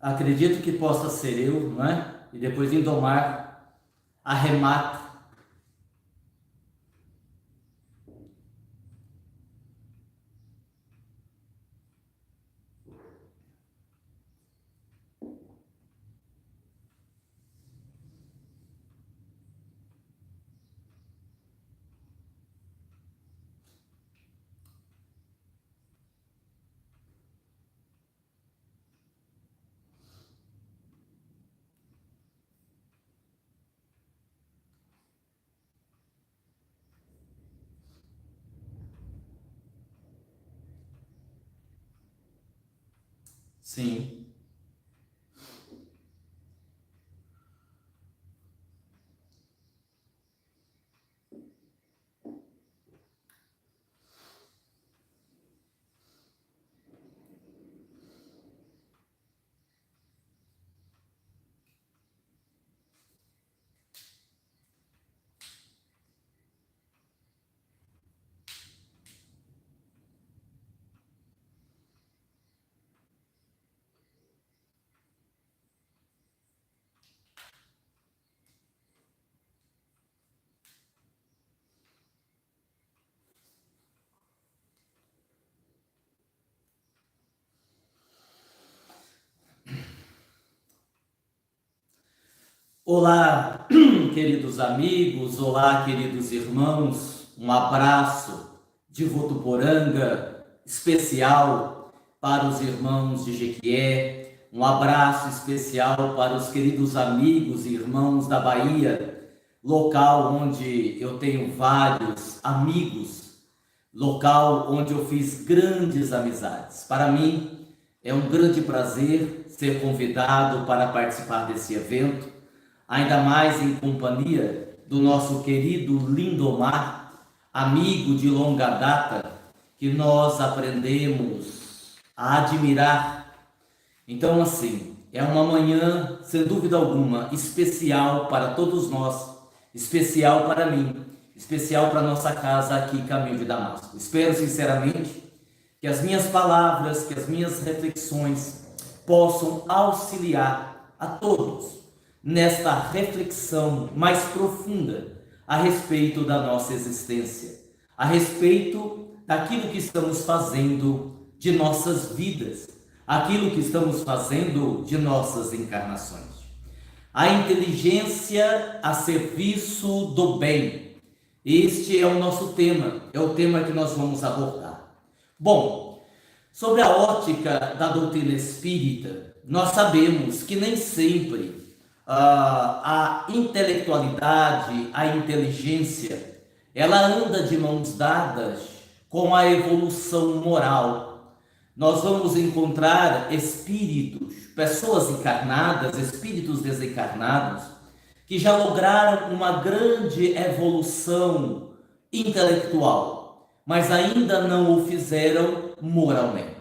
Acredito que possa ser eu, não é? E depois Lindomar arremata. Sim. Olá, queridos amigos, olá, queridos irmãos, um abraço de Votuporanga especial para os irmãos de Jequié, um abraço especial para os queridos amigos e irmãos da Bahia, local onde eu tenho vários amigos, local onde eu fiz grandes amizades. Para mim é um grande prazer ser convidado para participar desse evento, ainda mais em companhia do nosso querido Lindomar, amigo de longa data, que nós aprendemos a admirar. Então, assim, é uma manhã, sem dúvida alguma, especial para todos nós, especial para mim, especial para nossa casa aqui, Caminho de Damasco. Espero sinceramente que as minhas palavras, que as minhas reflexões possam auxiliar a todos nesta reflexão mais profunda a respeito da nossa existência, a respeito daquilo que estamos fazendo de nossas vidas, aquilo que estamos fazendo de nossas encarnações. A inteligência a serviço do bem. Este é o nosso tema, é o tema que nós vamos abordar. Bom, sobre a ótica da doutrina espírita, nós sabemos que nem sempre a intelectualidade, a inteligência, ela anda de mãos dadas com a evolução moral. Nós vamos encontrar espíritos, pessoas encarnadas, espíritos desencarnados, que já lograram uma grande evolução intelectual, mas ainda não o fizeram moralmente.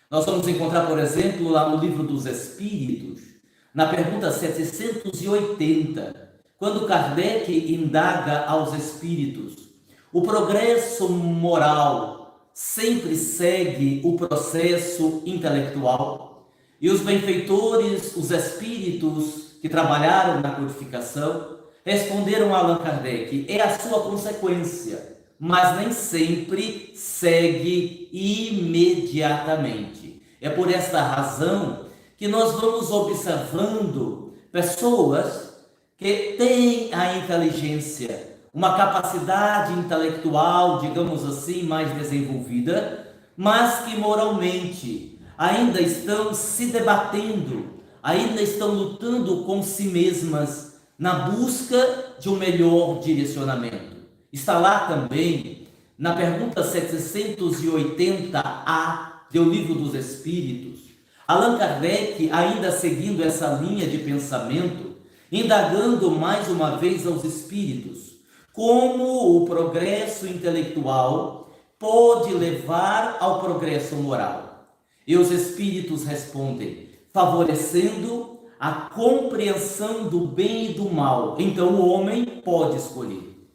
Nós vamos encontrar, por exemplo, lá no Livro dos Espíritos, na pergunta 780, quando Kardec indaga aos espíritos: o progresso moral sempre segue o processo intelectual? E os benfeitores, os espíritos que trabalharam na codificação, responderam a Allan Kardec: é a sua consequência, mas nem sempre segue imediatamente. É por esta razão que nós vamos observando pessoas que têm a inteligência, uma capacidade intelectual, digamos assim, mais desenvolvida, mas que moralmente ainda estão se debatendo, ainda estão lutando com si mesmas na busca de um melhor direcionamento. Está lá também, na pergunta 780A do Livro dos Espíritos, Allan Kardec, ainda seguindo essa linha de pensamento, indagando mais uma vez aos espíritos como o progresso intelectual pode levar ao progresso moral. E os espíritos respondem: favorecendo a compreensão do bem e do mal, então o homem pode escolher.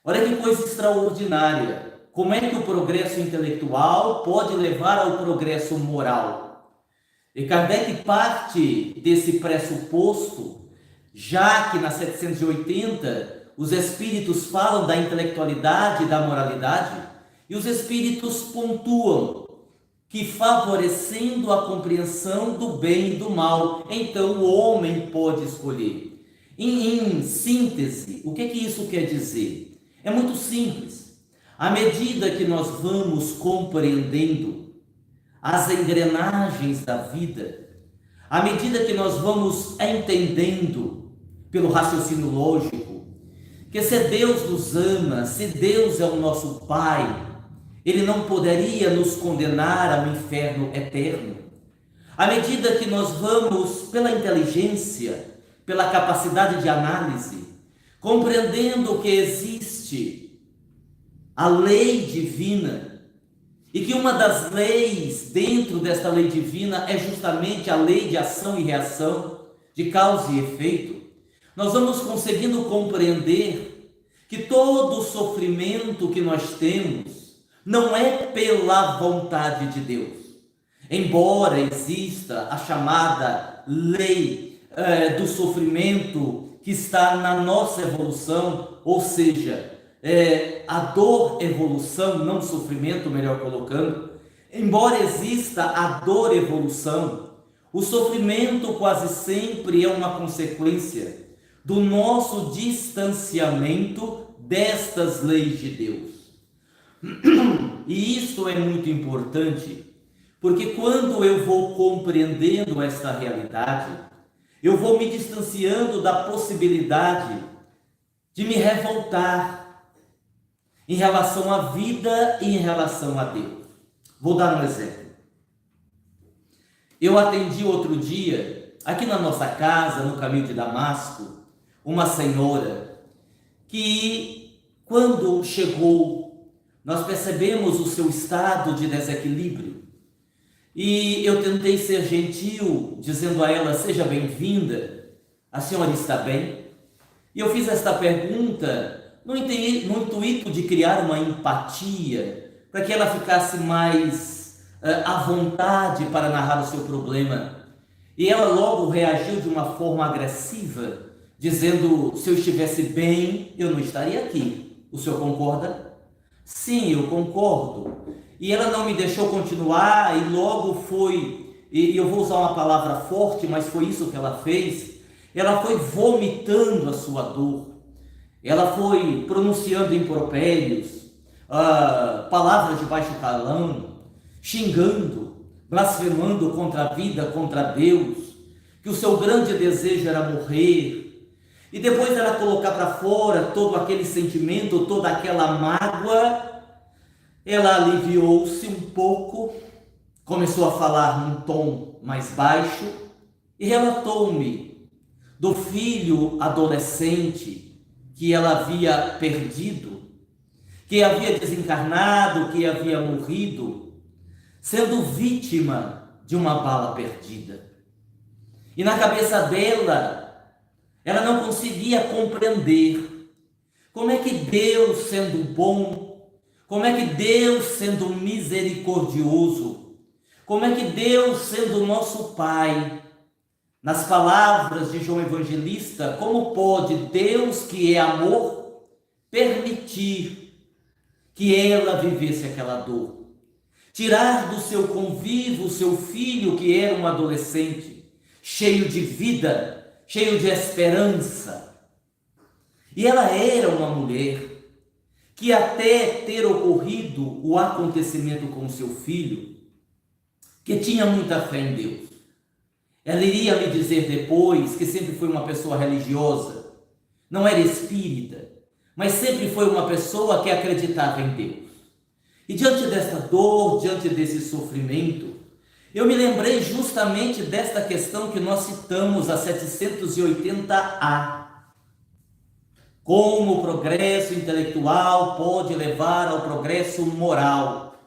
Olha que coisa extraordinária! Como é que o progresso intelectual pode levar ao progresso moral? E Kardec parte desse pressuposto, já que na 780 os espíritos falam da intelectualidade e da moralidade, e os espíritos pontuam que, favorecendo a compreensão do bem e do mal, então o homem pode escolher. Em síntese, o que isso quer dizer? É muito simples. À medida que nós vamos compreendendo as engrenagens da vida, à medida que nós vamos entendendo pelo raciocínio lógico que se Deus nos ama, se Deus é o nosso Pai, Ele não poderia nos condenar ao inferno eterno. À medida que nós vamos, pela inteligência, pela capacidade de análise, compreendendo que existe a lei divina, e que uma das leis dentro desta lei divina é justamente a lei de ação e reação, de causa e efeito, nós vamos conseguindo compreender que todo o sofrimento que nós temos não é pela vontade de Deus. Embora exista a chamada lei do sofrimento que está na nossa evolução, ou seja, a dor evolução, não sofrimento, melhor colocando, embora exista a dor evolução, o sofrimento quase sempre é uma consequência do nosso distanciamento destas leis de Deus. E isto é muito importante, porque quando eu vou compreendendo esta realidade, eu vou me distanciando da possibilidade de me revoltar em relação à vida e em relação a Deus. Vou dar um exemplo. Eu atendi outro dia, aqui na nossa casa, no caminho de Damasco, uma senhora que, quando chegou, nós percebemos o seu estado de desequilíbrio. E eu tentei ser gentil, dizendo a ela: seja bem-vinda, a senhora está bem? E eu fiz esta pergunta no intuito de criar uma empatia, para que ela ficasse mais à vontade para narrar o seu problema. E ela logo reagiu de uma forma agressiva, dizendo: se eu estivesse bem, eu não estaria aqui. O senhor concorda? Sim, eu concordo. E ela não me deixou continuar e logo foi, e eu vou usar uma palavra forte, mas foi isso que ela fez. Ela foi vomitando a sua dor. Ela foi pronunciando impropérios, palavras de baixo calão, xingando, blasfemando contra a vida, contra Deus, que o seu grande desejo era morrer. E depois ela colocar para fora todo aquele sentimento, toda aquela mágoa, ela aliviou-se um pouco, começou a falar num tom mais baixo e relatou-me do filho adolescente que ela havia perdido, que havia desencarnado, que havia morrido, sendo vítima de uma bala perdida. E na cabeça dela, ela não conseguia compreender como é que Deus, sendo bom, como é que Deus, sendo misericordioso, como é que Deus, sendo nosso Pai, nas palavras de João Evangelista, como pode Deus, que é amor, permitir que ela vivesse aquela dor? Tirar do seu convívio o seu filho, que era um adolescente, cheio de vida, cheio de esperança. E ela era uma mulher que, até ter ocorrido o acontecimento com seu filho, que tinha muita fé em Deus. Ela iria me dizer depois que sempre foi uma pessoa religiosa, não era espírita, mas sempre foi uma pessoa que acreditava em Deus. E diante desta dor, diante desse sofrimento, eu me lembrei justamente desta questão que nós citamos, a 780A. Como o progresso intelectual pode levar ao progresso moral.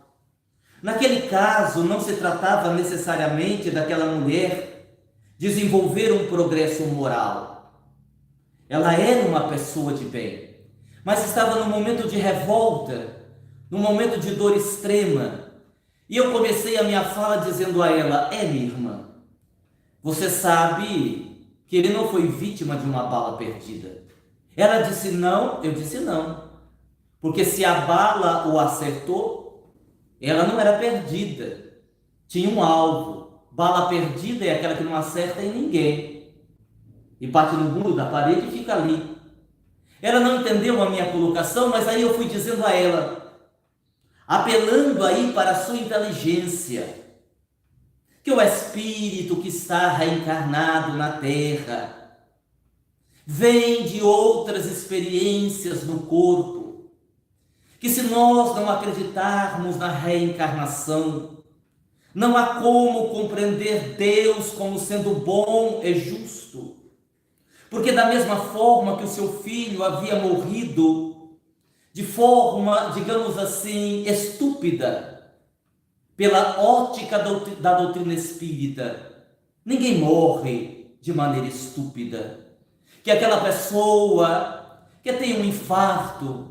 Naquele caso, não se tratava necessariamente daquela mulher desenvolver um progresso moral. Ela era uma pessoa de bem, mas estava num momento de revolta, num momento de dor extrema. E eu comecei a minha fala dizendo a ela: minha irmã, Você sabe que ele não foi vítima de uma bala perdida. Ela disse não, eu disse não. Porque se a bala o acertou, ela não era perdida. Tinha um alvo. Bala perdida é aquela que não acerta em ninguém. E bate no muro da parede e fica ali. Ela não entendeu a minha colocação, mas aí eu fui dizendo a ela, apelando aí para a sua inteligência, que o espírito que está reencarnado na Terra vem de outras experiências no corpo, que se nós não acreditarmos na reencarnação, não há como compreender Deus como sendo bom e justo, porque da mesma forma que o seu filho havia morrido de forma, digamos assim, estúpida, pela ótica da doutrina espírita, ninguém morre de maneira estúpida. Que aquela pessoa que tem um infarto,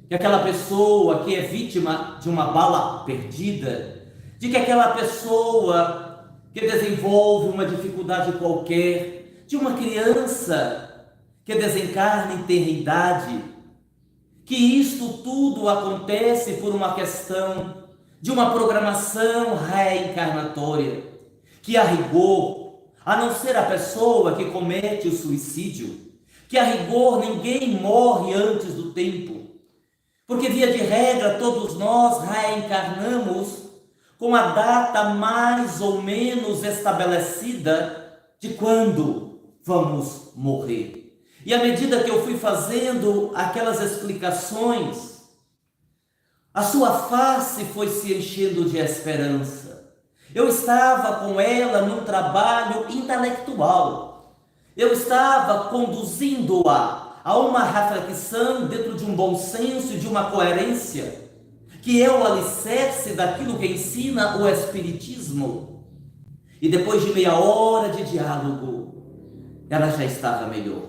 que aquela pessoa que é vítima de uma bala perdida, de que aquela pessoa que desenvolve uma dificuldade qualquer, de uma criança que desencarna em tenra idade, que isto tudo acontece por uma questão de uma programação reencarnatória, que a rigor, a não ser a pessoa que comete o suicídio, que a rigor ninguém morre antes do tempo, porque via de regra todos nós reencarnamos com a data mais ou menos estabelecida de quando vamos morrer. E à medida que eu fui fazendo aquelas explicações, a sua face foi se enchendo de esperança. Eu estava com ela num trabalho intelectual. Eu estava conduzindo-a a uma reflexão dentro de um bom senso e de uma coerência, que é o alicerce daquilo que ensina o Espiritismo. E depois de meia hora de diálogo, ela já estava melhor.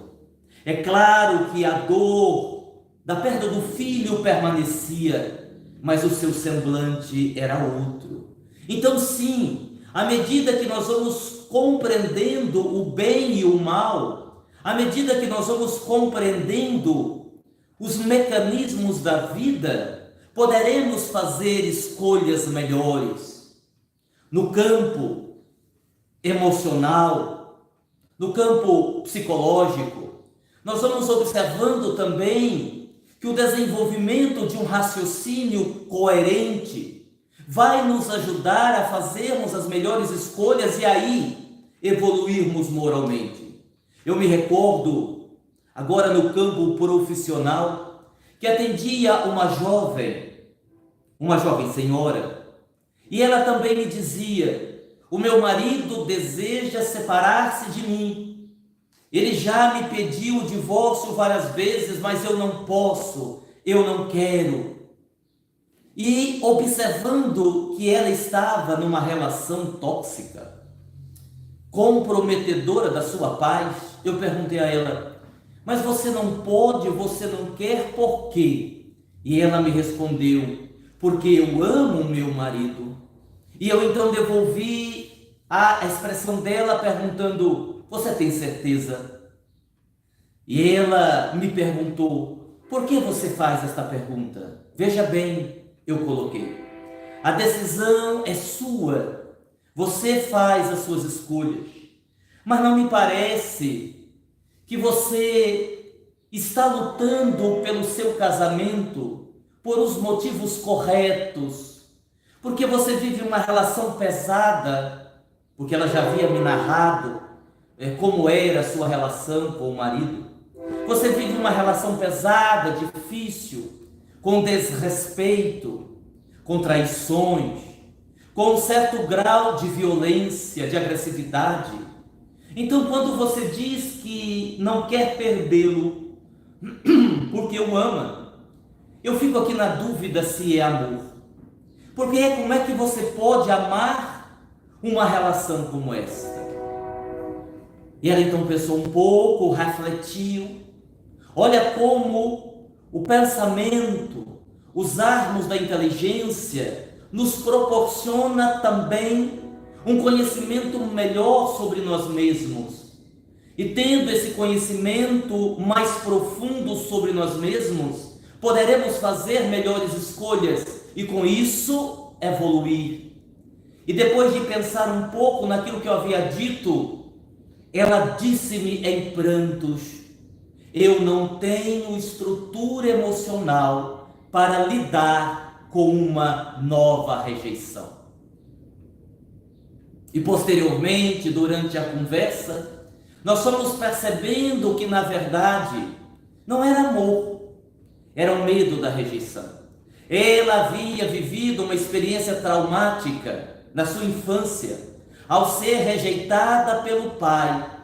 É claro que a dor da perda do filho permanecia, mas o seu semblante era outro. Então sim, à medida que nós vamos compreendendo o bem e o mal, à medida que nós vamos compreendendo os mecanismos da vida, poderemos fazer escolhas melhores. No campo emocional, no campo psicológico, nós vamos observando também que o desenvolvimento de um raciocínio coerente vai nos ajudar a fazermos as melhores escolhas e aí evoluirmos moralmente. Eu me recordo, agora no campo profissional, que atendia uma jovem senhora, e ela também me dizia, o meu marido deseja separar-se de mim. Ele já me pediu o divórcio várias vezes, mas eu não posso, eu não quero. E observando que ela estava numa relação tóxica, comprometedora da sua paz, eu perguntei a ela, mas você não pode, você não quer, por quê? E ela me respondeu, porque eu amo o meu marido. E eu então devolvi a expressão dela perguntando, você tem certeza? E ela me perguntou, por que você faz esta pergunta? Veja bem, eu coloquei, a decisão é sua, você faz as suas escolhas, mas não me parece que você está lutando pelo seu casamento por os motivos corretos, porque você vive uma relação pesada, porque ela já havia me narrado como era a sua relação com o marido. Você vive uma relação pesada, difícil, com desrespeito, com traições, com um certo grau de violência, de agressividade. Então, quando você diz que não quer perdê-lo porque o ama, eu fico aqui na dúvida se é amor. Porque como é que você pode amar uma relação como esta? E ela então pensou um pouco, refletiu. Olha como o pensamento, usarmos da inteligência, nos proporciona também um conhecimento melhor sobre nós mesmos. E tendo esse conhecimento mais profundo sobre nós mesmos, poderemos fazer melhores escolhas e com isso evoluir. E depois de pensar um pouco naquilo que eu havia dito, ela disse-me em prantos: eu não tenho estrutura emocional para lidar com uma nova rejeição. E posteriormente, durante a conversa, nós fomos percebendo que na verdade não era amor, era o medo da rejeição. Ela havia vivido uma experiência traumática na sua infância, ao ser rejeitada pelo pai.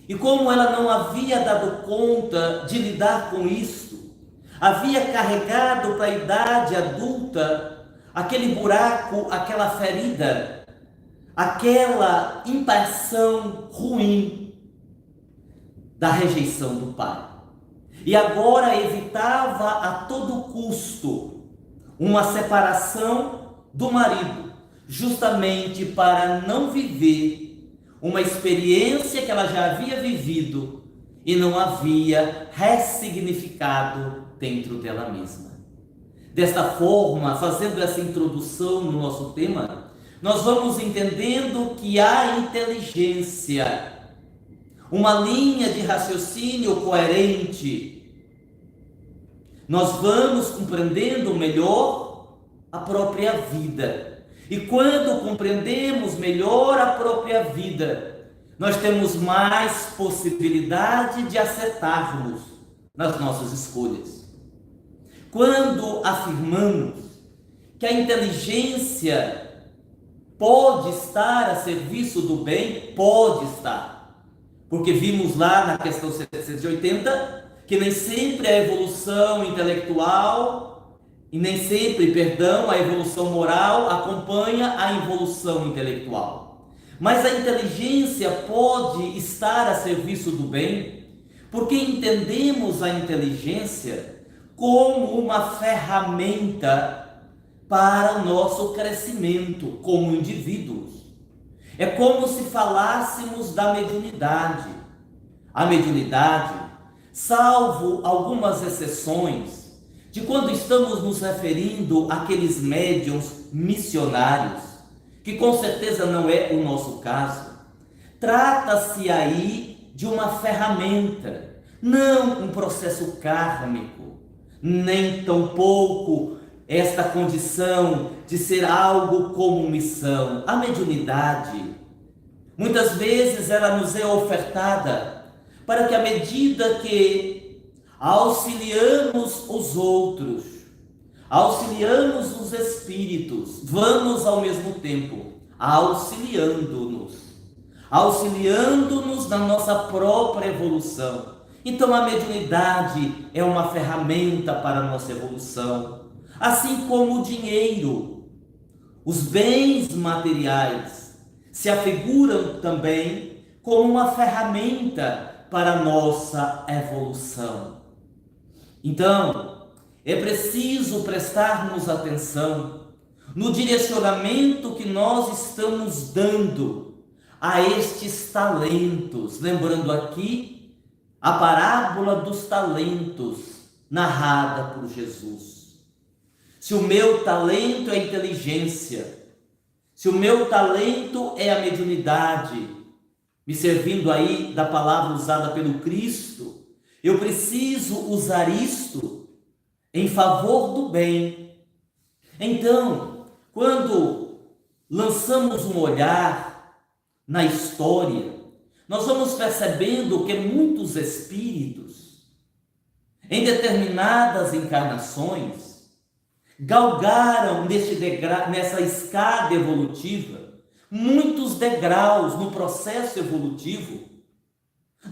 E como ela não havia dado conta de lidar com isso, havia carregado para a idade adulta aquele buraco, aquela ferida, aquela impressão ruim da rejeição do pai. E agora evitava a todo custo uma separação do marido, justamente para não viver uma experiência que ela já havia vivido e não havia ressignificado dentro dela mesma. Desta forma, fazendo essa introdução no nosso tema, nós vamos entendendo que a inteligência, uma linha de raciocínio coerente, nós vamos compreendendo melhor a própria vida. E quando compreendemos melhor a própria vida, nós temos mais possibilidade de acertarmos nas nossas escolhas. Quando afirmamos que a inteligência pode estar a serviço do bem, pode estar. Porque vimos lá na questão 780 que nem sempre a evolução intelectual e nem sempre, a evolução moral acompanha a evolução intelectual. Mas a inteligência pode estar a serviço do bem, porque entendemos a inteligência como uma ferramenta para o nosso crescimento como indivíduos. É como se falássemos da mediunidade. A mediunidade, salvo algumas exceções, de quando estamos nos referindo àqueles médiuns missionários, que com certeza não é o nosso caso, trata-se aí de uma ferramenta, não um processo kármico, nem tampouco esta condição de ser algo como missão. A mediunidade, muitas vezes ela nos é ofertada para que à medida que auxiliamos os outros, auxiliamos os espíritos, vamos ao mesmo tempo auxiliando-nos na nossa própria evolução. Então a mediunidade é uma ferramenta para a nossa evolução, assim como o dinheiro, os bens materiais se afiguram também como uma ferramenta para a nossa evolução. Então, é preciso prestarmos atenção no direcionamento que nós estamos dando a estes talentos. Lembrando aqui a parábola dos talentos narrada por Jesus. Se o meu talento é a inteligência, se o meu talento é a mediunidade, me servindo aí da palavra usada pelo Cristo, eu preciso usar isto em favor do bem. Então, quando lançamos um olhar na história, nós vamos percebendo que muitos espíritos, em determinadas encarnações, galgaram nessa escada evolutiva, muitos degraus no processo evolutivo,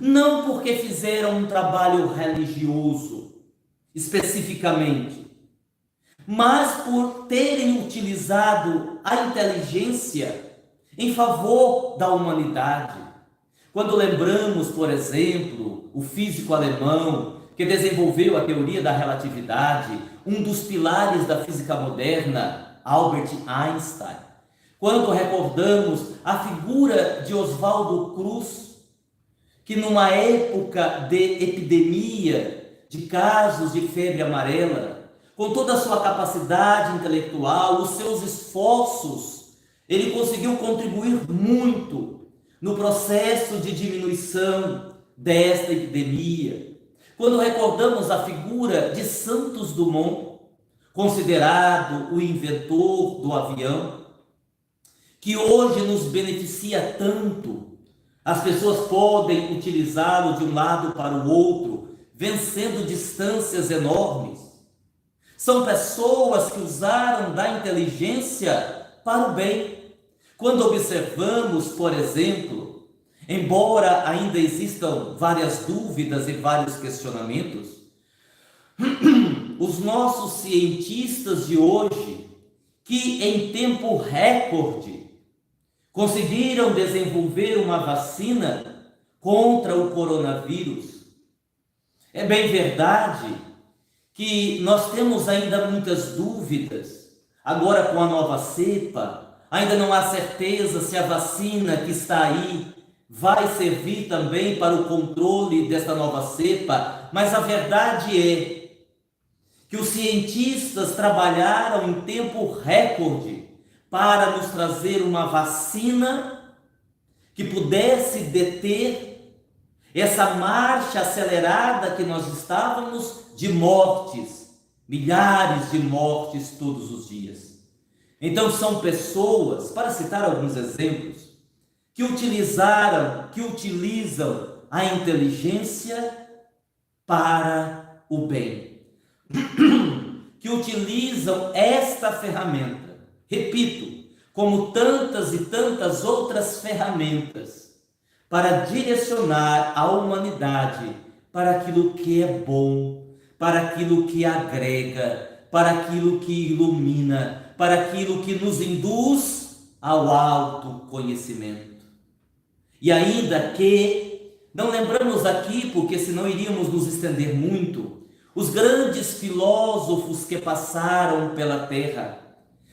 não porque fizeram um trabalho religioso, especificamente, mas por terem utilizado a inteligência em favor da humanidade. Quando lembramos, por exemplo, o físico alemão que desenvolveu a teoria da relatividade, um dos pilares da física moderna, Albert Einstein, quando recordamos a figura de Oswaldo Cruz, que numa época de epidemia, de casos de febre amarela, com toda a sua capacidade intelectual, os seus esforços, ele conseguiu contribuir muito no processo de diminuição desta epidemia. Quando recordamos a figura de Santos Dumont, considerado o inventor do avião, que hoje nos beneficia tanto, as pessoas podem utilizá-lo de um lado para o outro, vencendo distâncias enormes. São pessoas que usaram da inteligência para o bem. Quando observamos, por exemplo, embora ainda existam várias dúvidas e vários questionamentos, os nossos cientistas de hoje, que em tempo recorde conseguiram desenvolver uma vacina contra o coronavírus. É bem verdade que nós temos ainda muitas dúvidas. Agora, com a nova cepa, ainda não há certeza se a vacina que está aí vai servir também para o controle desta nova cepa, mas a verdade é que os cientistas trabalharam em tempo recorde para nos trazer uma vacina que pudesse deter essa marcha acelerada que nós estávamos de mortes, milhares de mortes todos os dias. Então são pessoas, para citar alguns exemplos, que utilizam a inteligência para o bem, que utilizam esta ferramenta, repito, como tantas e tantas outras ferramentas, para direcionar a humanidade para aquilo que é bom, para aquilo que agrega, para aquilo que ilumina, para aquilo que nos induz ao autoconhecimento. E ainda que, não lembramos aqui, porque senão iríamos nos estender muito, os grandes filósofos que passaram pela Terra,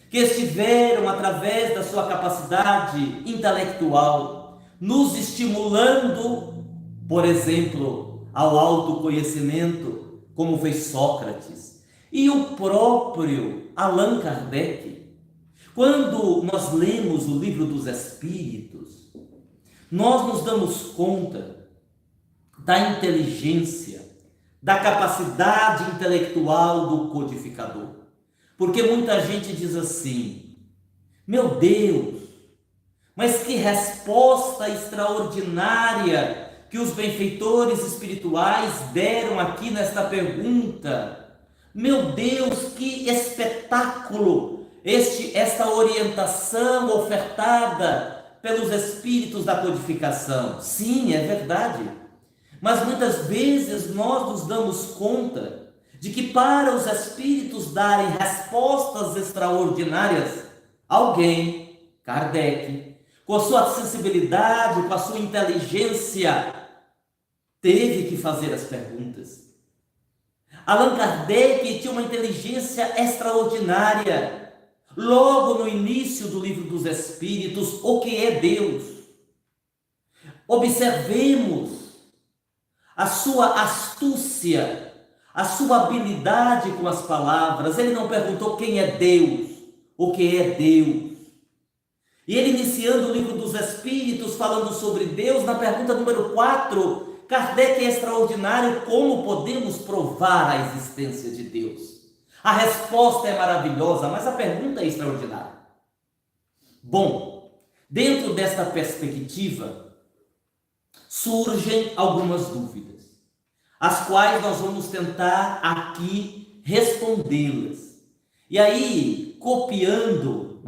que estiveram, através da sua capacidade intelectual, nos estimulando, por exemplo, ao autoconhecimento, como fez Sócrates, e o próprio Allan Kardec. Quando nós lemos o Livro dos Espíritos, nós nos damos conta da inteligência, da capacidade intelectual do codificador. Porque muita gente diz assim: meu Deus, mas que resposta extraordinária que os benfeitores espirituais deram aqui nesta pergunta. Meu Deus, que espetáculo esta orientação ofertada pelos espíritos da codificação. Sim, é verdade. Mas muitas vezes nós nos damos conta de que para os espíritos darem respostas extraordinárias, alguém, Kardec, com a sua sensibilidade, com a sua inteligência, teve que fazer as perguntas. Allan Kardec tinha uma inteligência extraordinária. Logo no início do Livro dos Espíritos, o que é Deus? Observemos a sua astúcia, a sua habilidade com as palavras. Ele não perguntou quem é Deus, o que é Deus. E ele, iniciando o Livro dos Espíritos, falando sobre Deus, na pergunta número 4, Kardec é extraordinário: como podemos provar a existência de Deus? A resposta é maravilhosa, mas a pergunta é extraordinária. Bom, dentro desta perspectiva, surgem algumas dúvidas, as quais nós vamos tentar aqui respondê-las. E aí, copiando,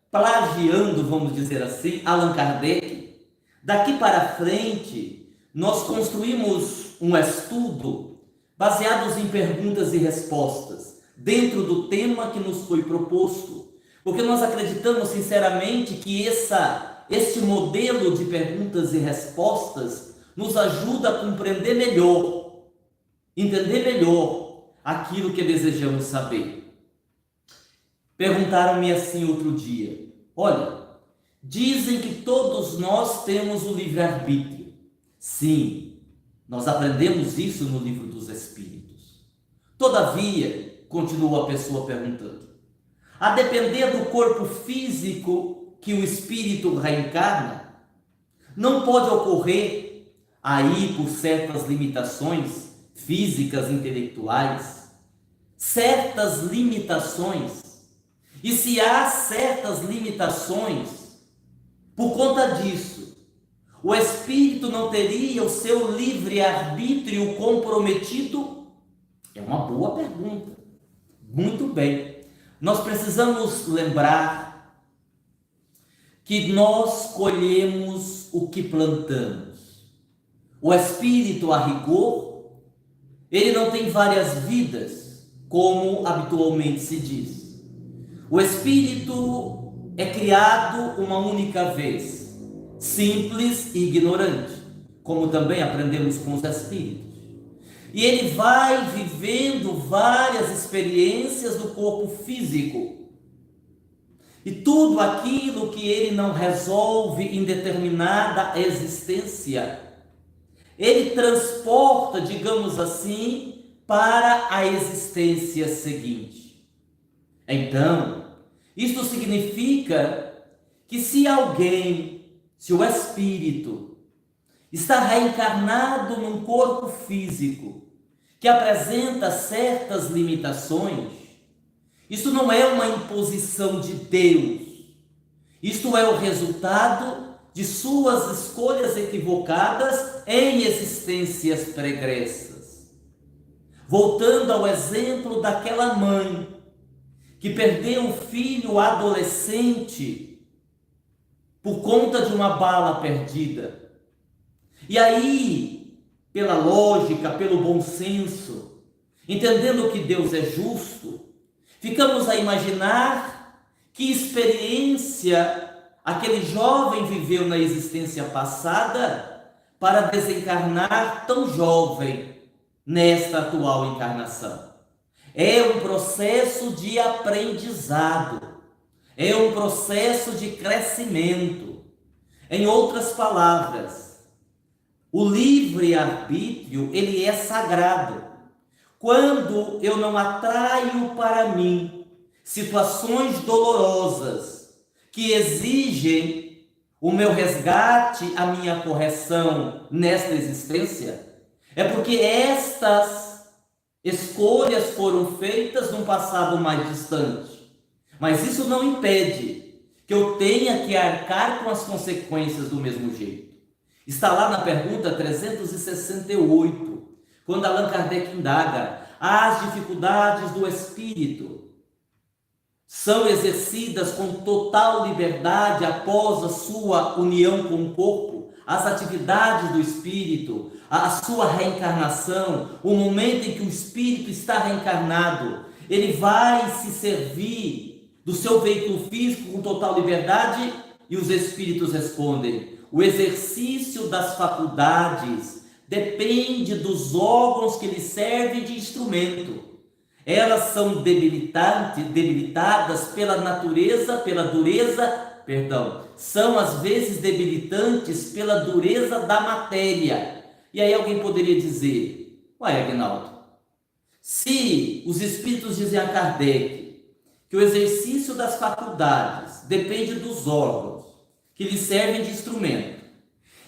plagiando, vamos dizer assim, Allan Kardec, daqui para frente, nós construímos um estudo baseado em perguntas e respostas, dentro do tema que nos foi proposto, porque nós acreditamos sinceramente que este modelo de perguntas e respostas nos ajuda a compreender melhor, entender melhor aquilo que desejamos saber. Perguntaram-me assim outro dia: Olha, dizem que todos nós temos o livre-arbítrio. Sim, nós aprendemos isso no livro dos Espíritos. Todavia, continua a pessoa perguntando, a depender do corpo físico que o espírito reencarna, não pode ocorrer, aí por certas limitações físicas, intelectuais, certas limitações. E se há certas limitações, por conta disso, o espírito não teria o seu livre-arbítrio comprometido? É uma boa pergunta. Muito bem. Nós precisamos lembrar que nós colhemos o que plantamos. O espírito, a rigor, ele não tem várias vidas, como habitualmente se diz. O espírito é criado uma única vez, simples e ignorante, como também aprendemos com os espíritos. E ele vai vivendo várias experiências do corpo físico. E tudo aquilo que ele não resolve em determinada existência, ele transporta, digamos assim, para a existência seguinte. Então, isto significa que se o espírito está reencarnado num corpo físico que apresenta certas limitações, isso não é uma imposição de Deus, isto é o resultado de suas escolhas equivocadas em existências pregressas. Voltando ao exemplo daquela mãe que perdeu um filho adolescente por conta de uma bala perdida. E aí, pela lógica, pelo bom senso, entendendo que Deus é justo, ficamos a imaginar que experiência aquele jovem viveu na existência passada para desencarnar tão jovem nesta atual encarnação. É um processo de aprendizado, é um processo de crescimento. Em outras palavras, o livre-arbítrio, ele é sagrado. Quando eu não atraio para mim situações dolorosas que exigem o meu resgate, a minha correção nesta existência, é porque estas escolhas foram feitas num passado mais distante. Mas isso não impede que eu tenha que arcar com as consequências do mesmo jeito. Está lá na pergunta 368, quando Allan Kardec indaga: as dificuldades do espírito são exercidas com total liberdade após a sua união com o corpo? As atividades do espírito, a sua reencarnação, o momento em que o espírito está reencarnado, ele vai se servir do seu veículo físico com total liberdade? E os espíritos respondem: o exercício das faculdades depende dos órgãos que lhe servem de instrumento. Elas são debilitadas pela natureza, são às vezes debilitantes pela dureza da matéria. E aí alguém poderia dizer: ué, Aguinaldo, se os espíritos dizem a Kardec que o exercício das faculdades depende dos órgãos que lhe servem de instrumento,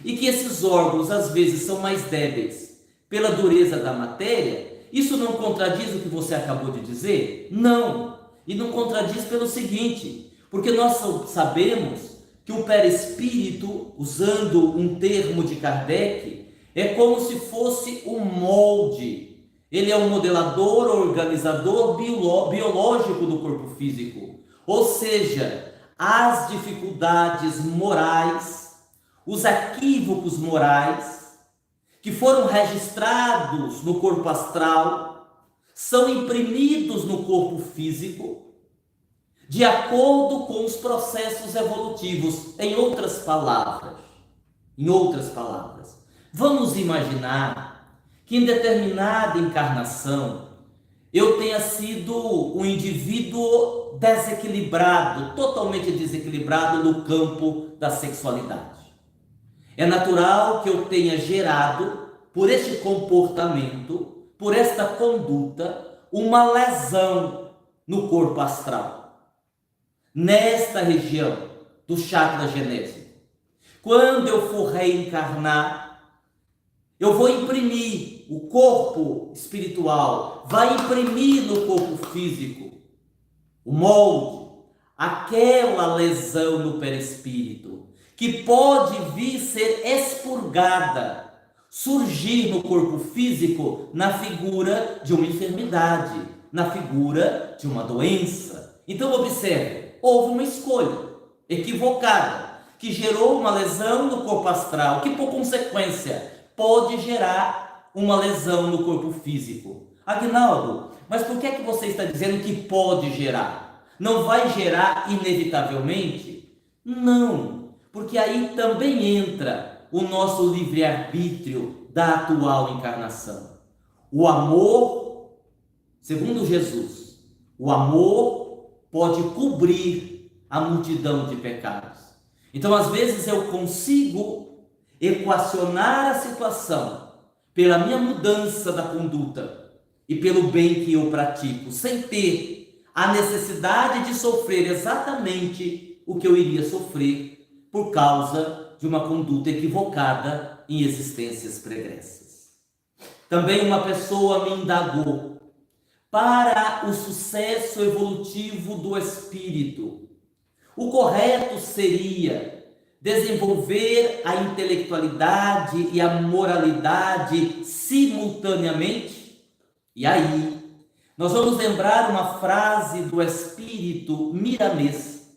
e que esses órgãos às vezes são mais débeis pela dureza da matéria, isso não contradiz o que você acabou de dizer? Não, e não contradiz pelo seguinte, porque nós sabemos que o perispírito, usando um termo de Kardec, é como se fosse um molde. Ele é um modelador, organizador biológico do corpo físico. Ou seja, as dificuldades morais, os equívocos morais, que foram registrados no corpo astral, são imprimidos no corpo físico, de acordo com os processos evolutivos. Em outras palavras, vamos imaginar que em determinada encarnação eu tenha sido um indivíduo desequilibrado, totalmente desequilibrado no campo da sexualidade. É natural que eu tenha gerado, por este comportamento, por esta conduta, uma lesão no corpo astral, nesta região do chakra genésico. Quando eu for reencarnar, eu vou imprimir o corpo espiritual, vai imprimir no corpo físico o molde, aquela lesão no perispírito, que pode vir ser expurgada, surgir no corpo físico na figura de uma enfermidade, na figura de uma doença. Então observe, houve uma escolha equivocada, que gerou uma lesão no corpo astral, que por consequência pode gerar uma lesão no corpo físico. Aguinaldo, mas por que você está dizendo que pode gerar? Não vai gerar inevitavelmente? Não, porque aí também entra o nosso livre-arbítrio da atual encarnação. O amor, segundo Jesus, o amor pode cobrir a multidão de pecados. Então, às vezes, eu consigo equacionar a situação pela minha mudança da conduta e pelo bem que eu pratico, sem ter a necessidade de sofrer exatamente o que eu iria sofrer por causa de uma conduta equivocada em existências pregressas. Também uma pessoa me indagou: para o sucesso evolutivo do espírito, o correto seria desenvolver a intelectualidade e a moralidade simultaneamente? E aí, nós vamos lembrar uma frase do espírito miramês,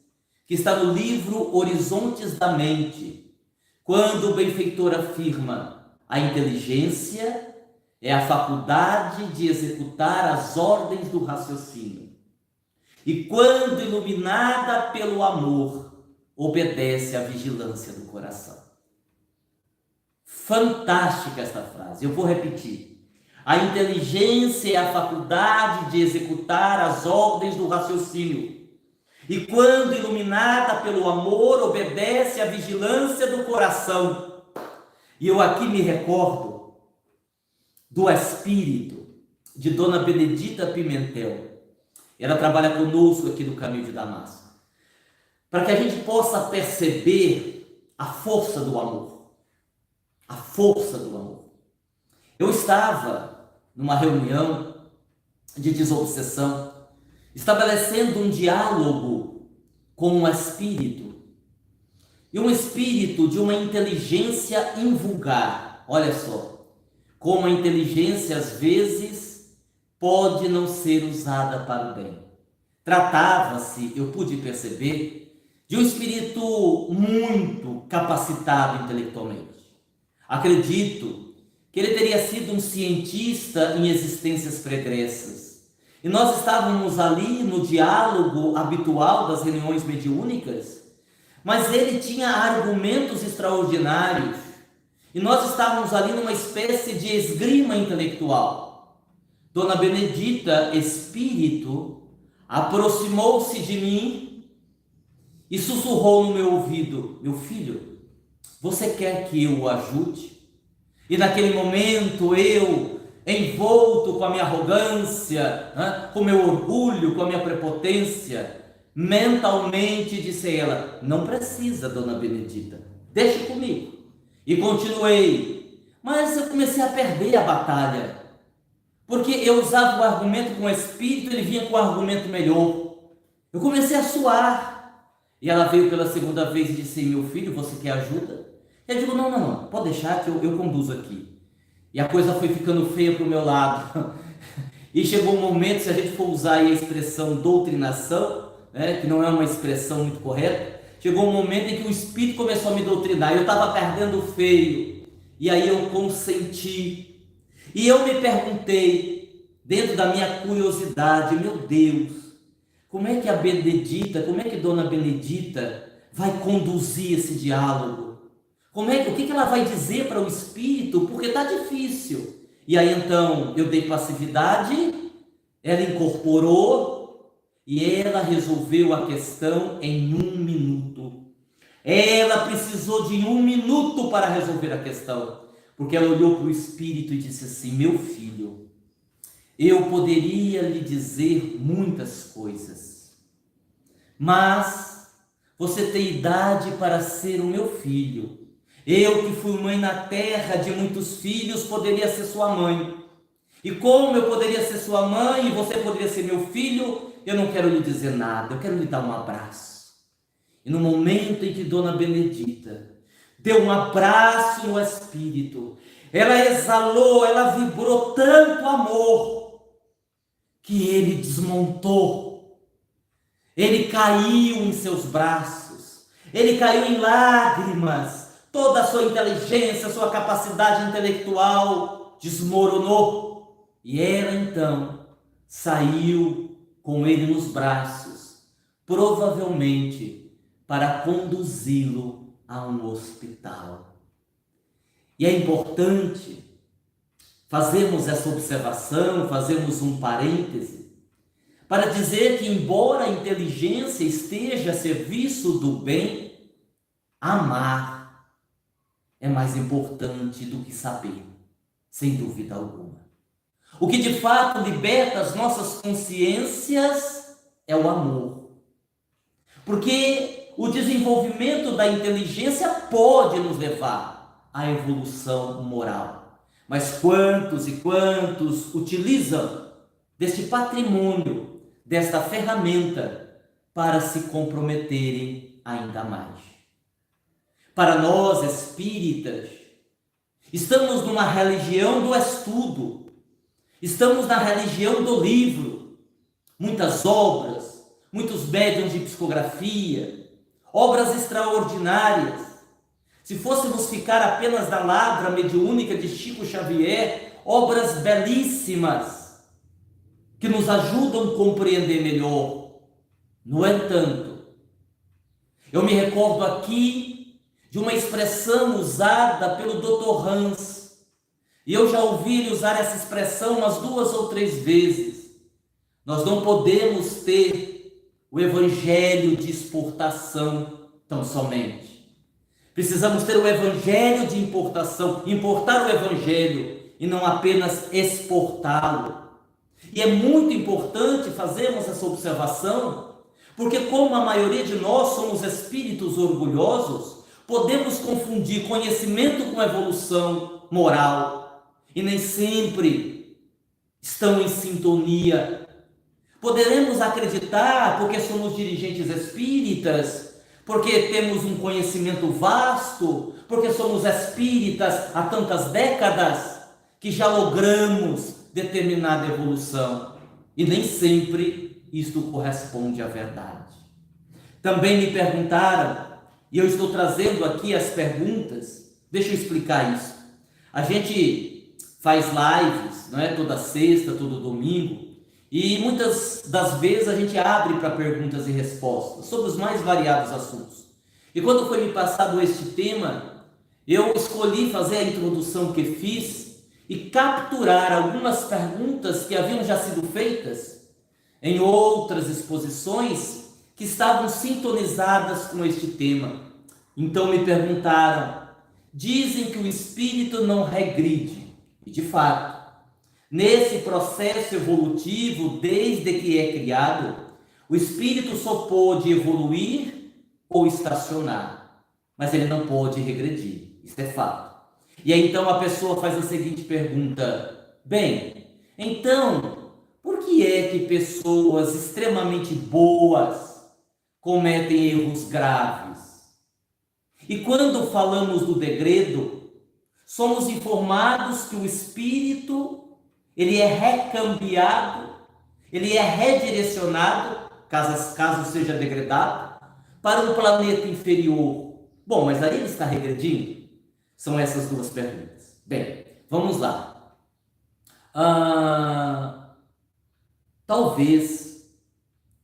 que está no livro Horizontes da Mente, quando o benfeitor afirma: a inteligência é a faculdade de executar as ordens do raciocínio. E quando iluminada pelo amor, obedece à vigilância do coração. Fantástica esta frase, eu vou repetir. A inteligência é a faculdade de executar as ordens do raciocínio. E quando iluminada pelo amor, obedece à vigilância do coração. E eu aqui me recordo do espírito de Dona Benedita Pimentel. Ela trabalha conosco aqui no Caminho de Damasco, para que a gente possa perceber a força do amor. A força do amor. Eu estava numa reunião de desobsessão, estabelecendo um diálogo com um espírito, e um espírito de uma inteligência invulgar. Olha só, como a inteligência às vezes pode não ser usada para o bem. Tratava-se, eu pude perceber, de um espírito muito capacitado intelectualmente. Acredito que ele teria sido um cientista em existências pregressas. E nós estávamos ali no diálogo habitual das reuniões mediúnicas, mas ele tinha argumentos extraordinários. E nós estávamos ali numa espécie de esgrima intelectual. Dona Benedita, espírito, aproximou-se de mim e sussurrou no meu ouvido: meu filho, você quer que eu o ajude? E naquele momento eu, envolto com a minha arrogância, com o meu orgulho, com a minha prepotência, mentalmente disse a ela: não precisa, Dona Benedita, deixe comigo. E continuei, mas eu comecei a perder a batalha, porque eu usava o argumento com o espírito, ele vinha com um argumento melhor. Eu comecei a suar. E ela veio pela segunda vez e disse: meu filho, você quer ajuda? Eu digo: não, pode deixar que eu conduzo aqui. E a coisa foi ficando feia para o meu lado. E chegou um momento, se a gente for usar aí a expressão doutrinação, que não é uma expressão muito correta, chegou um momento em que o espírito começou a me doutrinar. Eu estava perdendo feio. E aí eu consenti. E eu me perguntei, dentro da minha curiosidade: meu Deus, como é que a Benedita, como é que Dona Benedita vai conduzir esse diálogo? O que ela vai dizer para o espírito? Porque está difícil. E aí então eu dei passividade, ela incorporou e ela resolveu a questão em 1 minuto. Ela precisou de 1 minuto para resolver a questão, porque ela olhou para o espírito e disse assim: meu filho, eu poderia lhe dizer muitas coisas, mas você tem idade para ser o meu filho. Eu que fui mãe na terra de muitos filhos, poderia ser sua mãe. E como eu poderia ser sua mãe e você poderia ser meu filho, eu não quero lhe dizer nada, eu quero lhe dar um abraço. E no momento em que Dona Benedita deu um abraço no espírito, ela exalou, ela vibrou tanto amor, que ele desmontou, ele caiu em seus braços, ele caiu em lágrimas, toda a sua inteligência, sua capacidade intelectual desmoronou, e ela então saiu com ele nos braços, provavelmente para conduzi-lo a um hospital. E é importante fazermos essa observação, fazermos um parêntese, para dizer que, embora a inteligência esteja a serviço do bem, amar é mais importante do que saber, sem dúvida alguma. O que de fato liberta as nossas consciências é o amor. Porque o desenvolvimento da inteligência pode nos levar à evolução moral. Mas quantos e quantos utilizam deste patrimônio, desta ferramenta, para se comprometerem ainda mais? Para nós espíritas, estamos numa religião do estudo, estamos na religião do livro, muitas obras, muitos médiuns de psicografia, obras extraordinárias. Se fôssemos ficar apenas na lavra mediúnica de Chico Xavier, obras belíssimas, que nos ajudam a compreender melhor. No entanto, eu me recordo aqui de uma expressão usada pelo Dr. Hans, e eu já ouvi ele usar essa expressão umas 2 ou 3 vezes. Nós não podemos ter o evangelho de exportação tão somente. Precisamos ter o evangelho de importação, importar o evangelho e não apenas exportá-lo. E é muito importante fazermos essa observação, porque como a maioria de nós somos espíritos orgulhosos, podemos confundir conhecimento com evolução moral, e nem sempre estão em sintonia. Poderemos acreditar, porque somos dirigentes espíritas, porque temos um conhecimento vasto, porque somos espíritas há tantas décadas, que já logramos determinada evolução. E nem sempre isto corresponde à verdade. Também me perguntaram, e eu estou trazendo aqui as perguntas, deixa eu explicar isso. A gente faz lives, não é? Toda sexta, todo domingo, e muitas das vezes a gente abre para perguntas e respostas sobre os mais variados assuntos. E quando foi me passado este tema, eu escolhi fazer a introdução que fiz e capturar algumas perguntas que haviam já sido feitas em outras exposições que estavam sintonizadas com este tema. Então me perguntaram: dizem que o espírito não regride, e de fato, nesse processo evolutivo, desde que é criado, o espírito só pode evoluir ou estacionar, mas ele não pode regredir, isso é fato. E aí então a pessoa faz a seguinte pergunta: bem, então, por que é que pessoas extremamente boas cometem erros graves? E quando falamos do degredo, somos informados que o espírito, ele é recambiado, ele é redirecionado, caso seja degradado, para um planeta inferior. Bom, mas aí ele está regredindo? São essas 2 perguntas. Bem, vamos lá. Talvez,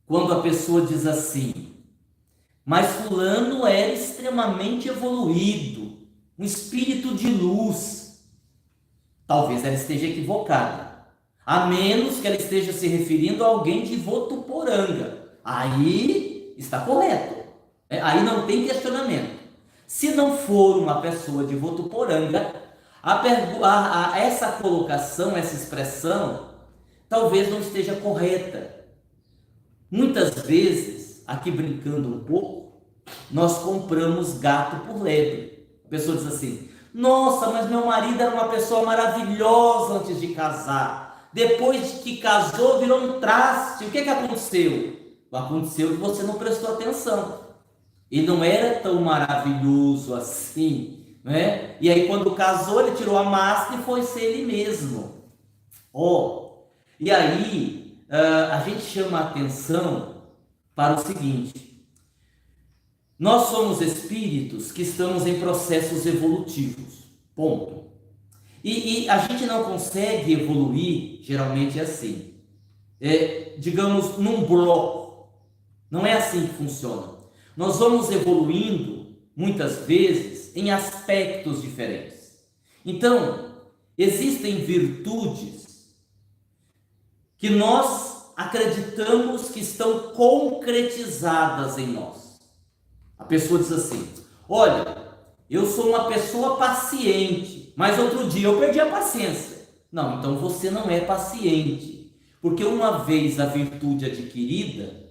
quando a pessoa diz assim: mas fulano era extremamente evoluído, um espírito de luz. Talvez ela esteja equivocada. a menos que ela esteja se referindo a alguém de Votuporanga. Aí está correto. Aí não tem questionamento. Se não for uma pessoa de Votuporanga, essa colocação, essa expressão, talvez não esteja correta. Muitas vezes, aqui brincando um pouco, nós compramos gato por lebre. A pessoa diz assim: nossa, mas meu marido era uma pessoa maravilhosa antes de casar. Depois que casou, virou um traste. O que aconteceu? Aconteceu que você não prestou atenção. E não era tão maravilhoso assim, né? E aí quando casou, ele tirou a máscara e foi ser ele mesmo. E aí a gente chama a atenção para o seguinte: nós somos espíritos que estamos em processos evolutivos, ponto. E a gente não consegue evoluir, geralmente é assim, digamos, num bloco. Não é assim que funciona. Nós vamos evoluindo, muitas vezes, em aspectos diferentes. Então, existem virtudes que nós acreditamos que estão concretizadas em nós. A pessoa diz assim: olha, eu sou uma pessoa paciente, mas outro dia eu perdi a paciência. Não, então você não é paciente, porque uma vez a virtude adquirida,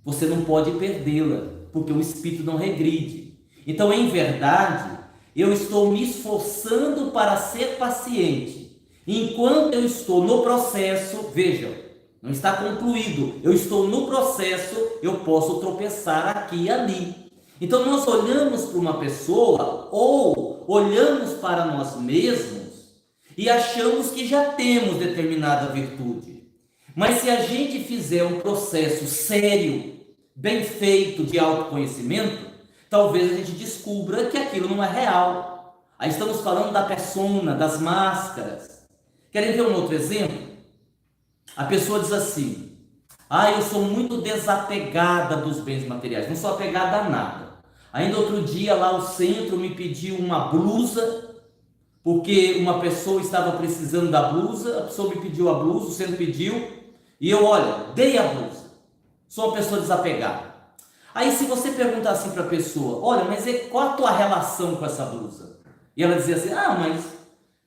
você não pode perdê-la, porque o espírito não regride. Então, em verdade, eu estou me esforçando para ser paciente. Enquanto eu estou no processo, vejam, não está concluído, eu estou no processo, eu posso tropeçar aqui e ali. Então, nós olhamos para uma pessoa ou olhamos para nós mesmos e achamos que já temos determinada virtude. Mas se a gente fizer um processo sério, bem feito de autoconhecimento, talvez a gente descubra que aquilo não é real. Aí estamos falando da persona, das máscaras. Querem ver um outro exemplo? A pessoa diz assim: eu sou muito desapegada dos bens materiais, não sou apegada a nada. Ainda outro dia lá o centro me pediu uma blusa, porque uma pessoa estava precisando da blusa, a pessoa me pediu a blusa, o centro pediu, e eu, dei a blusa. Sou uma pessoa desapegada. Aí se você perguntar assim para a pessoa: olha, mas qual a tua relação com essa blusa? E ela dizia assim: mas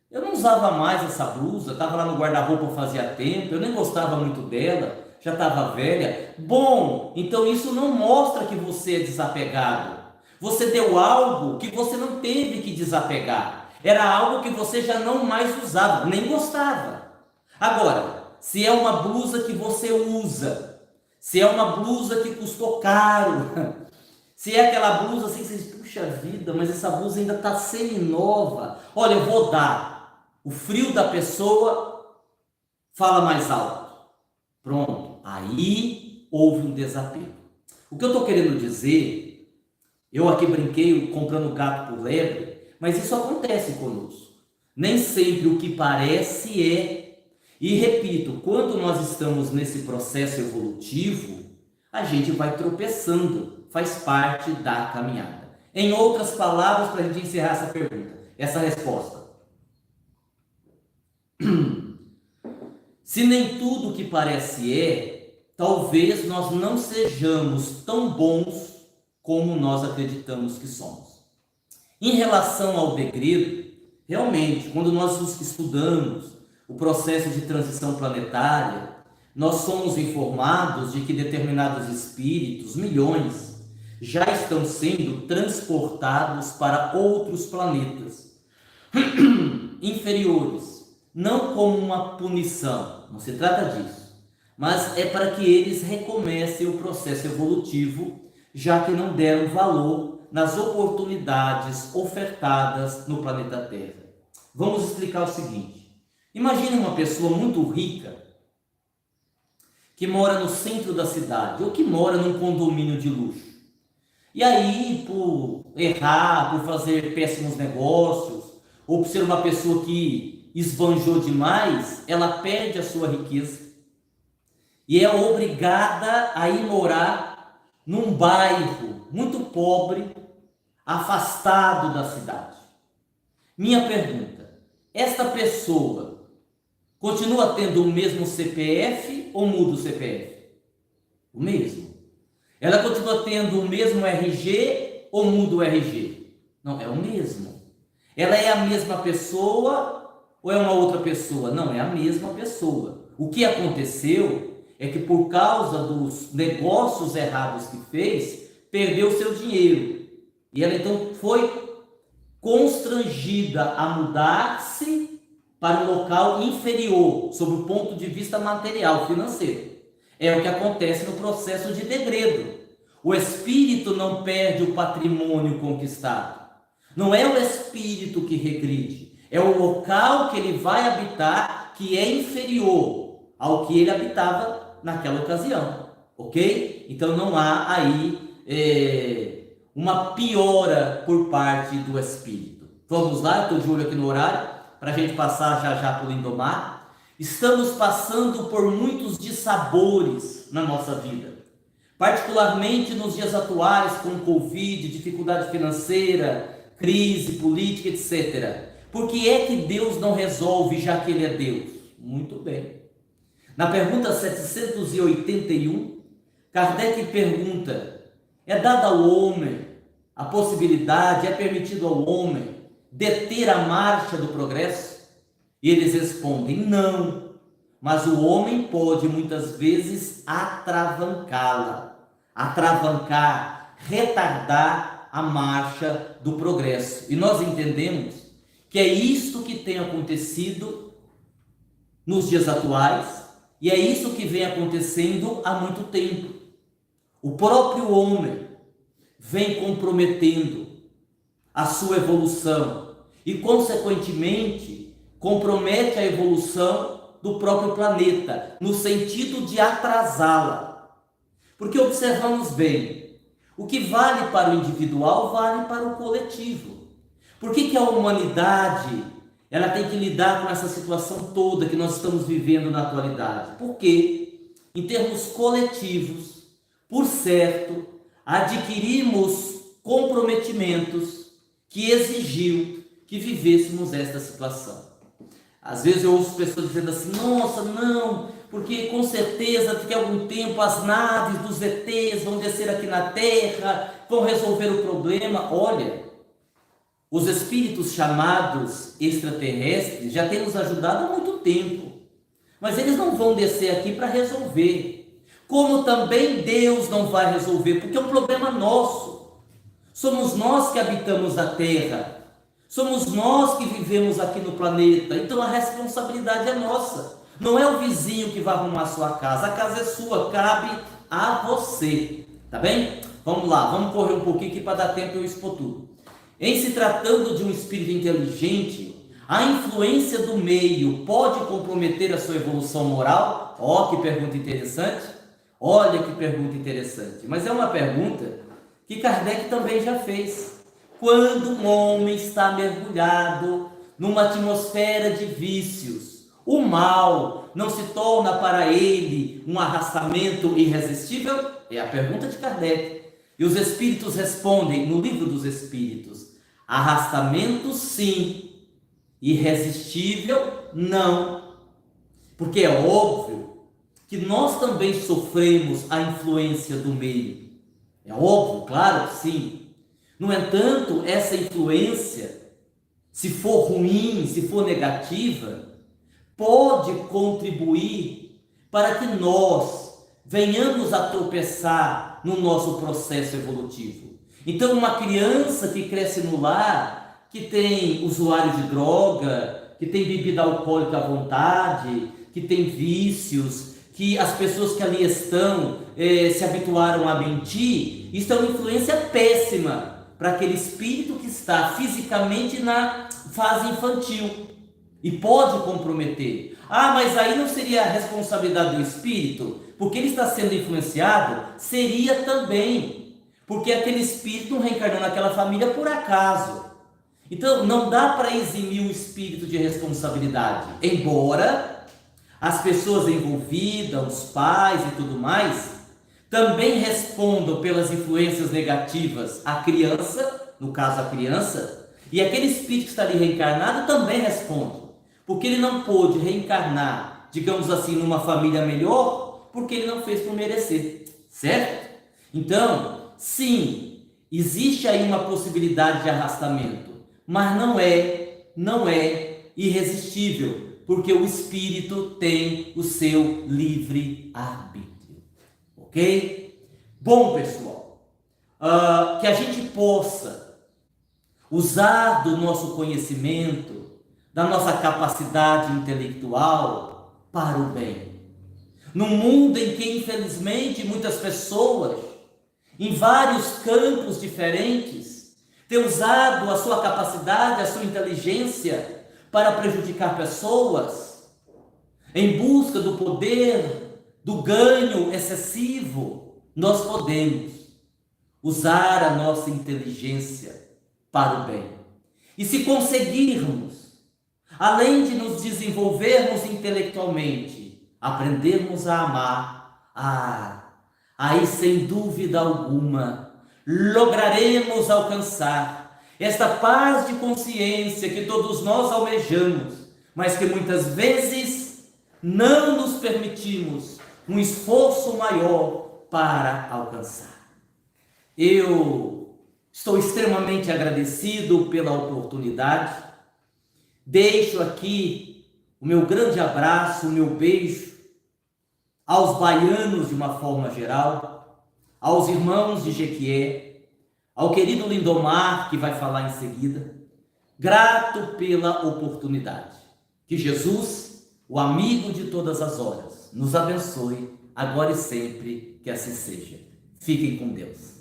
eu não usava mais essa blusa, estava lá no guarda-roupa fazia tempo, eu nem gostava muito dela, já estava velha. Bom, então isso não mostra que você é desapegado. Você deu algo que você não teve que desapegar. Era algo que você já não mais usava, nem gostava. Agora, se é uma blusa que você usa, se é uma blusa que custou caro, se é aquela blusa assim, você diz: puxa vida, mas essa blusa ainda está semi-nova. Olha, eu vou dar. O frio da pessoa fala mais alto. Pronto, aí houve um desapego. O que eu estou querendo dizer, eu aqui brinquei comprando gato por lebre, mas isso acontece conosco. Nem sempre o que parece é. E repito, quando nós estamos nesse processo evolutivo, a gente vai tropeçando, faz parte da caminhada. Em outras palavras, para a gente encerrar essa pergunta, essa resposta: se nem tudo que parece talvez nós não sejamos tão bons como nós acreditamos que somos. Em relação ao degredo, realmente, quando nós estudamos o processo de transição planetária, nós somos informados de que determinados espíritos, milhões, já estão sendo transportados para outros planetas inferiores, não como uma punição, não se trata disso, mas é para que eles recomecem o processo evolutivo, já que não deram valor nas oportunidades ofertadas no planeta Terra. Vamos explicar o seguinte: imagine uma pessoa muito rica que mora no centro da cidade ou que mora num condomínio de luxo. E aí, por errar, por fazer péssimos negócios, ou por ser uma pessoa que esbanjou demais, ela perde a sua riqueza e é obrigada a ir morar num bairro muito pobre, afastado da cidade. Minha pergunta: esta pessoa Continua tendo o mesmo CPF ou muda o CPF? O mesmo. Ela continua tendo o mesmo RG ou muda o RG? Não, é o mesmo. Ela é a mesma pessoa ou é uma outra pessoa? Não, é a mesma pessoa. O que aconteceu é que por causa dos negócios errados que fez, perdeu o seu dinheiro. E ela então foi constrangida a mudar-se para um local inferior, sob o ponto de vista material, financeiro. É o que acontece no processo de degredo. O espírito não perde o patrimônio conquistado. Não é o espírito que regride, é o local que ele vai habitar que é inferior ao que ele habitava naquela ocasião, ok? Então não há aí uma piora por parte do espírito. Vamos lá, eu estou de olho aqui no horário, para a gente passar já para o Lindomar. Estamos passando por muitos dissabores na nossa vida, particularmente nos dias atuais, com Covid, dificuldade financeira, crise política, etc. Por que é que Deus não resolve, já que Ele é Deus? Muito bem. Na pergunta 781, Kardec pergunta: é dada ao homem a possibilidade, é permitido ao homem deter a marcha do progresso? E eles respondem: não, mas o homem pode muitas vezes atravancá-la, atravancar, retardar a marcha do progresso. E nós entendemos que é isto que tem acontecido nos dias atuais e é isso que vem acontecendo há muito tempo. O próprio homem vem comprometendo a sua evolução e, consequentemente, compromete a evolução do próprio planeta, no sentido de atrasá-la. Porque observamos bem, o que vale para o individual vale para o coletivo. Por que a humanidade ela tem que lidar com essa situação toda que nós estamos vivendo na atualidade? Porque, em termos coletivos, por certo, adquirimos comprometimentos que exigiu que vivêssemos esta situação. Às vezes eu ouço pessoas dizendo assim: nossa, não, porque com certeza daqui a algum tempo as naves dos ETs vão descer aqui na Terra, vão resolver o problema. Olha, os espíritos chamados extraterrestres já têm nos ajudado há muito tempo, mas eles não vão descer aqui para resolver, como também Deus não vai resolver, porque é um problema nosso. Somos nós que habitamos a Terra, somos nós que vivemos aqui no planeta, então a responsabilidade é nossa. Não é o vizinho que vai arrumar a sua casa, a casa é sua, cabe a você, tá bem? Vamos lá, vamos correr um pouquinho aqui para dar tempo eu expor tudo. Em se tratando de um espírito inteligente, a influência do meio pode comprometer a sua evolução moral? Ó, que pergunta interessante! Olha que pergunta interessante, mas é uma pergunta que Kardec também já fez. Quando um homem está mergulhado numa atmosfera de vícios, o mal não se torna para ele um arrastamento irresistível? É a pergunta de Kardec. E os espíritos respondem no Livro dos Espíritos: arrastamento sim, irresistível não. Porque é óbvio que nós também sofremos a influência do meio. É óbvio, claro que sim. No entanto, essa influência, se for ruim, se for negativa, pode contribuir para que nós venhamos a tropeçar no nosso processo evolutivo. Então, uma criança que cresce no lar, que tem usuário de droga, que tem bebida alcoólica à vontade, que tem vícios, que as pessoas que ali estão se habituaram a mentir, isso é uma influência péssima para aquele espírito que está fisicamente na fase infantil. E pode comprometer. Ah, mas aí não seria a responsabilidade do espírito? Porque ele está sendo influenciado? Seria também. Porque aquele espírito não reencarnou naquela família por acaso. Então, não dá para eximir o espírito de responsabilidade. Embora as pessoas envolvidas, os pais e tudo mais, também respondam pelas influências negativas à criança, no caso a criança, e aquele espírito que está ali reencarnado também responde. porque ele não pôde reencarnar, digamos assim, numa família melhor, porque ele não fez por merecer, certo? Então, sim, existe aí uma possibilidade de arrastamento, mas não é irresistível, porque o espírito tem o seu livre arbítrio, ok? Bom, pessoal, que a gente possa usar do nosso conhecimento, da nossa capacidade intelectual para o bem. Num mundo em que, infelizmente, muitas pessoas, em vários campos diferentes, têm usado a sua capacidade, a sua inteligência para prejudicar pessoas, em busca do poder, do ganho excessivo, nós podemos usar a nossa inteligência para o bem. E se conseguirmos, além de nos desenvolvermos intelectualmente, aprendermos a amar, aí sem dúvida alguma lograremos alcançar esta paz de consciência que todos nós almejamos, mas que muitas vezes não nos permitimos um esforço maior para alcançar. Eu estou extremamente agradecido pela oportunidade. Deixo aqui o meu grande abraço, o meu beijo aos baianos de uma forma geral, aos irmãos de Jequié, ao querido Lindomar, que vai falar em seguida. Grato pela oportunidade. Que Jesus, o amigo de todas as horas, nos abençoe, agora e sempre, que assim seja. Fiquem com Deus.